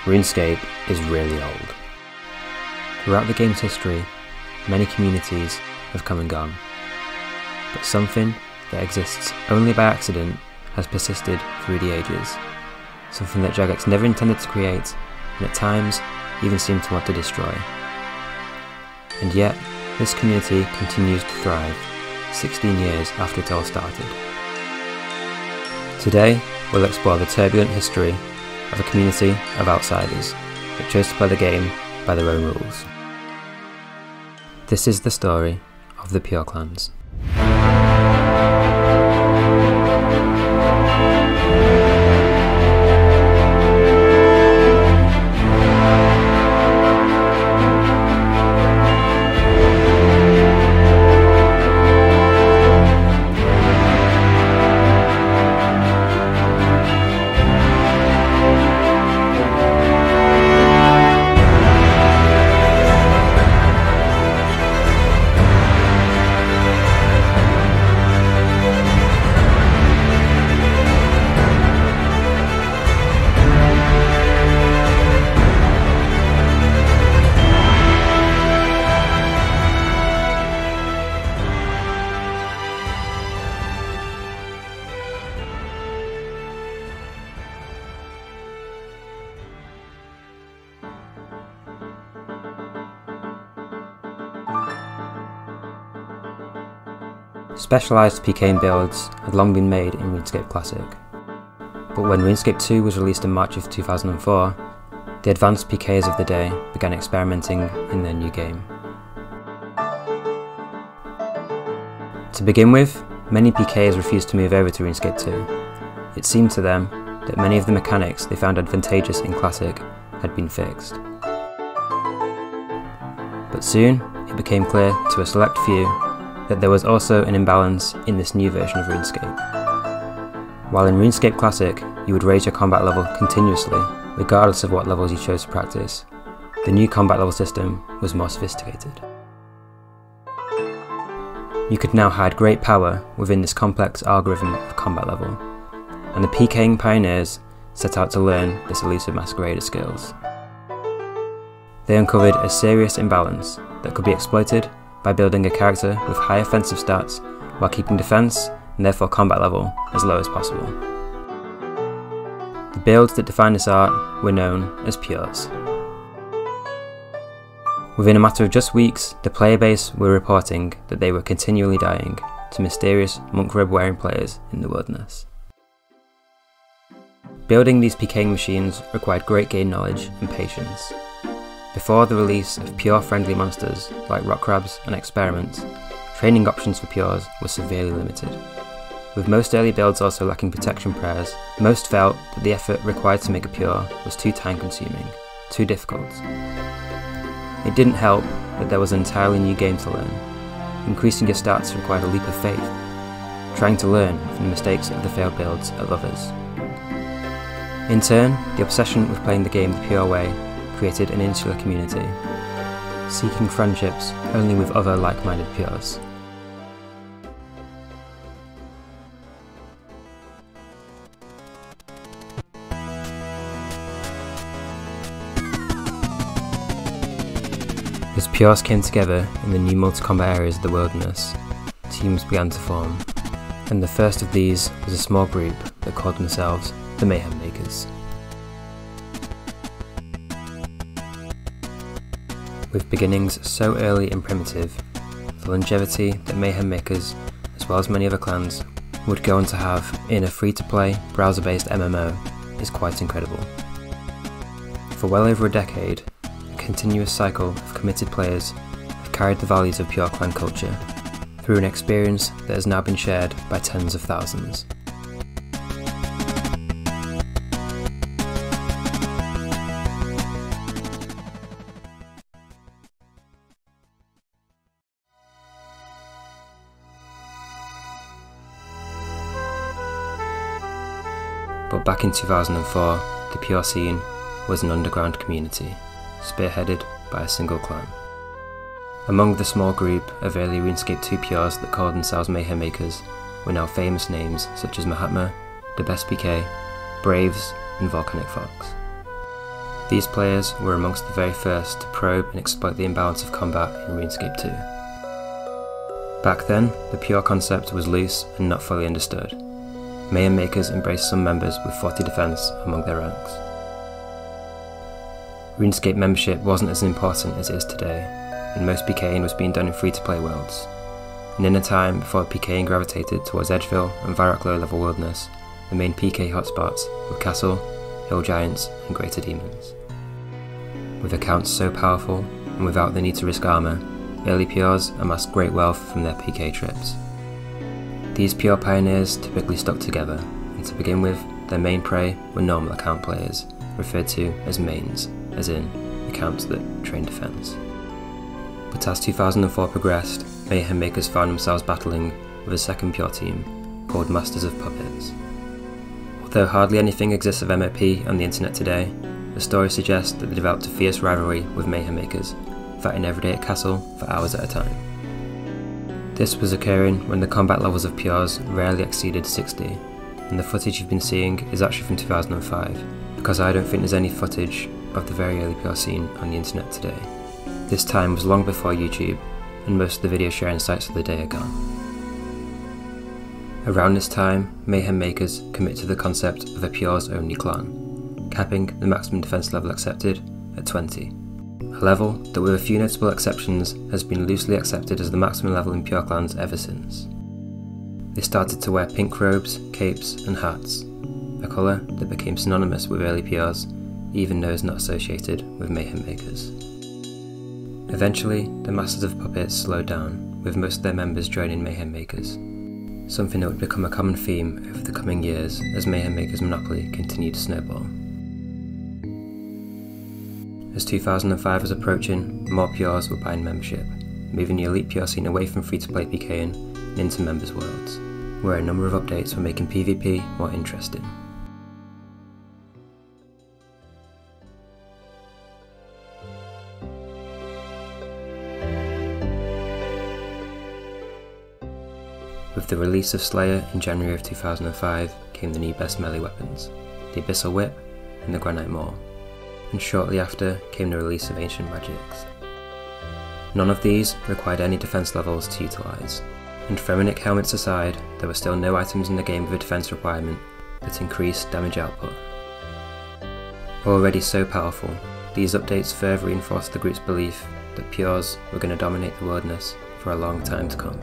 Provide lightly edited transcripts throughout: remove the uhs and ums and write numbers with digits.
RuneScape is really old. Throughout the game's history, many communities have come and gone, but something that exists only by accident has persisted through the ages, something that Jagex never intended to create and at times even seemed to want to destroy. And yet, this community continues to thrive 16 years after it all started. Today, we'll explore the turbulent history of a community of outsiders that chose to play the game by their own rules. This is the story of the Pure Clans. Specialised PKing builds had long been made in RuneScape Classic, but when RuneScape 2 was released in March of 2004, the advanced PKers of the day began experimenting in their new game. To begin with, many PKers refused to move over to RuneScape 2. It seemed to them that many of the mechanics they found advantageous in Classic had been fixed. But soon, it became clear to a select few that there was also an imbalance in this new version of RuneScape. While in RuneScape Classic, you would raise your combat level continuously, regardless of what levels you chose to practice, the new combat level system was more sophisticated. You could now hide great power within this complex algorithm of combat level, and the PKing pioneers set out to learn this elusive masquerader skills. They uncovered a serious imbalance that could be exploited by building a character with high offensive stats while keeping defense and therefore combat level as low as possible. The builds that defined this art were known as Pures. Within a matter of just weeks, the player base were reporting that they were continually dying to mysterious monk robe wearing players in the wilderness. Building these PKing machines required great game knowledge and patience. Before the release of pure friendly monsters like rock crabs and experiments, training options for pures were severely limited. With most early builds also lacking protection prayers, most felt that the effort required to make a pure was too time consuming, too difficult. It didn't help that there was an entirely new game to learn. Increasing your stats required a leap of faith, trying to learn from the mistakes of the failed builds of others. In turn, the obsession with playing the game the pure way created an insular community, seeking friendships only with other like-minded pures. As pures came together in the new multi-combat areas of the wilderness, teams began to form, and the first of these was a small group that called themselves the Mayhem Makers. With beginnings so early and primitive, the longevity that Mayhem Makers, as well as many other clans, would go on to have in a free-to-play, browser-based MMO is quite incredible. For well over a decade, a continuous cycle of committed players have carried the values of pure clan culture through an experience that has now been shared by tens of thousands. But back in 2004, the pure scene was an underground community, spearheaded by a single clan. Among the small group of early RuneScape 2 pures that called themselves Mayhem Makers were now famous names such as Mahatma, The Best PK, Braves and Volcanic Fox. These players were amongst the very first to probe and exploit the imbalance of combat in RuneScape 2. Back then, the pure concept was loose and not fully understood. Mayhem makers embraced some members with 40 defense among their ranks. RuneScape membership wasn't as important as it is today, and most PKing was being done in free-to-play worlds. And in a time before PKing gravitated towards Edgeville and Varrock low-level wilderness, the main PK hotspots were Castle, Hill Giants and Greater Demons. With accounts so powerful, and without the need to risk armour, early PRs amassed great wealth from their PK trips. These PR pioneers typically stuck together, and to begin with, their main prey were normal account players, referred to as mains, as in, accounts that train defence. But as 2004 progressed, Mayhem makers found themselves battling with a second pure team, called Masters of Puppets. Although hardly anything exists of MOP on the internet today, the story suggests that they developed a fierce rivalry with Mayhem makers, fighting every day at Castle for hours at a time. This was occurring when the combat levels of PRs rarely exceeded 60, and the footage you've been seeing is actually from 2005, because I don't think there's any footage of the very early PR scene on the internet today. This time was long before YouTube, and most of the video sharing sites of the day are gone. Around this time, Mayhem makers commit to the concept of a PRs only clan, capping the maximum defense level accepted at 20, a level that with a few notable exceptions has been loosely accepted as the maximum level in pure clans ever since. They started to wear pink robes, capes and hats, a colour that became synonymous with early PRs, even those not associated with Mayhem makers. Eventually, the Masters of Puppets slowed down, with most of their members joining Mayhem makers, something that would become a common theme over the coming years as Mayhem makers' monopoly continued to snowball. As 2005 was approaching, more PRs were buying membership, moving the elite PR scene away from free-to-play PKing and into members' worlds, where a number of updates were making PvP more interesting. With the release of Slayer in January of 2005 came the new best melee weapons, the Abyssal Whip and the Granite Maul, and shortly after came the release of Ancient Magics. None of these required any defense levels to utilise, and Pheromonic helmets aside, there were still no items in the game with a defense requirement that increased damage output. Already so powerful, these updates further reinforced the group's belief that PRs were going to dominate the wilderness for a long time to come.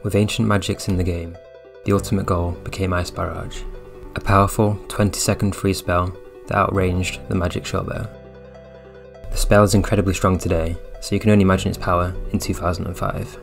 With Ancient Magics in the game, the ultimate goal became Ice Barrage, a powerful 20-second free spell that outranged the magic shortbow. The spell is incredibly strong today, so you can only imagine its power in 2005.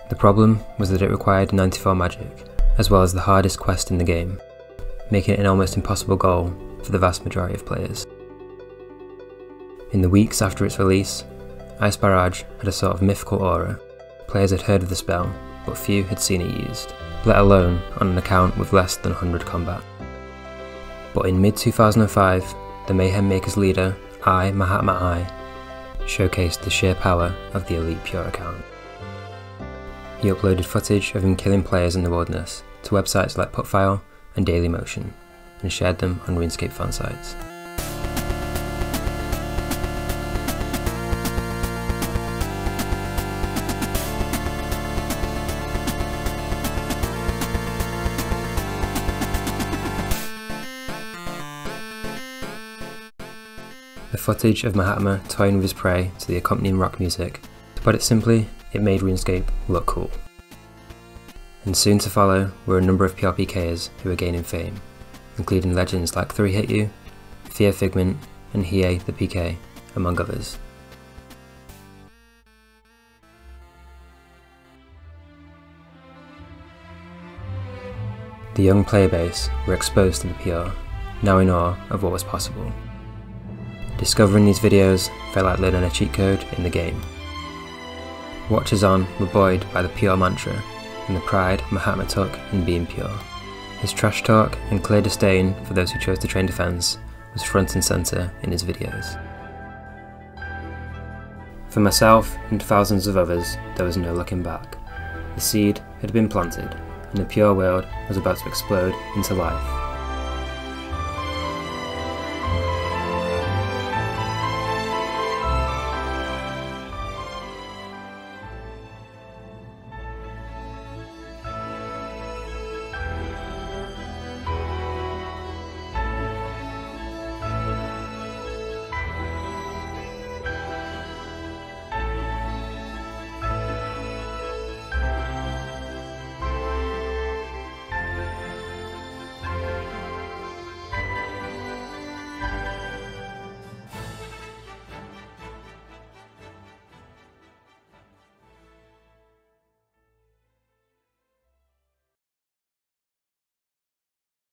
The problem was that it required 94 magic, as well as the hardest quest in the game, making it an almost impossible goal for the vast majority of players. In the weeks after its release, Ice Barrage had a sort of mythical aura. Players had heard of the spell, but few had seen it used, let alone on an account with less than 100 combat. But in mid-2005, the Mayhem Makers leader, Mahatma I, showcased the sheer power of the elite pure account. He uploaded footage of him killing players in the wilderness to websites like Putfile and Dailymotion, and shared them on RuneScape fan sites. The footage of Mahatma toying with his prey to the accompanying rock music. To put it simply, it made RuneScape look cool. And soon to follow were a number of PRPKers who were gaining fame, including legends like 3HitU, Fear Figment and Hiei the PK, among others. The young player base were exposed to the PR, now in awe of what was possible. Discovering these videos felt like learning a cheat code in the game. Watchers on were buoyed by the pure mantra and the pride Mahatma took in being pure. His trash talk and clear disdain for those who chose to train defense was front and center in his videos. For myself and thousands of others, there was no looking back. The seed had been planted, and the pure world was about to explode into life.